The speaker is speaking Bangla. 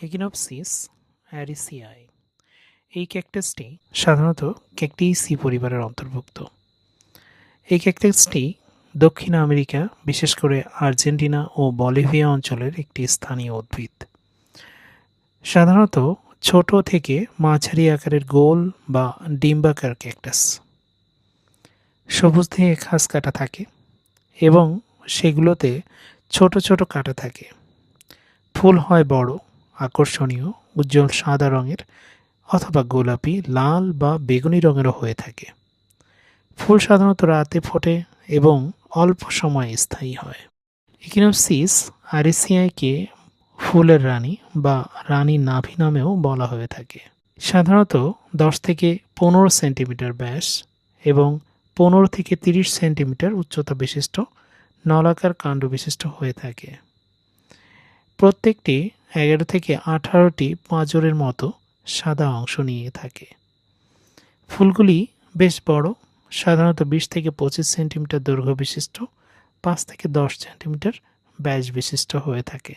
একিনোপসিস অ্যারিসিয়াই এই ক্যাকটাসটি সাধারণত ক্যাকটিসি পরিবারের অন্তর্ভুক্ত। এই ক্যাকটাসটি দক্ষিণ আমেরিকা, বিশেষ করে আর্জেন্টিনা ও বলিভিয়া অঞ্চলের একটি স্থানীয় উদ্ভিদ। সাধারণত ছোট থেকে মাঝারি আকারের গোল বা ডিম্বাকার ক্যাকটাস। সবুজ দিয়ে ঘাস কাটা থাকে এবং সেগুলোতে ছোট ছোট কাঁটা থাকে। ফুল হয় বড়, আকর্ষণীয়, উজ্জ্বল সাদা রঙের অথবা গোলাপি, লাল বা বেগুনি রঙেরও হয়ে থাকে। ফুল সাধারণত রাতে ফোটে এবং অল্প সময় স্থায়ী হয়। একিনোপসিস আরিসিয়াইকে ফুলের রানী বা রানী নাভি নামেও বলা হয়ে থাকে। সাধারণত 10 থেকে 15 সেন্টিমিটার ব্যাস এবং 15 থেকে 30 সেন্টিমিটার উচ্চতা বিশিষ্ট নলাকার কাণ্ড বিশিষ্ট হয়ে থাকে। প্রত্যেকটি 11 থেকে 18টি পাঁজরের মতো সাদা অংশ নিয়ে থাকে। ফুলগুলি বেশ বড়, সাধারণত 20 থেকে 25 সেন্টিমিটার দৈর্ঘ্য বিশিষ্ট, 5 থেকে 10 সেন্টিমিটার ব্যাস বিশিষ্ট হয়ে থাকে।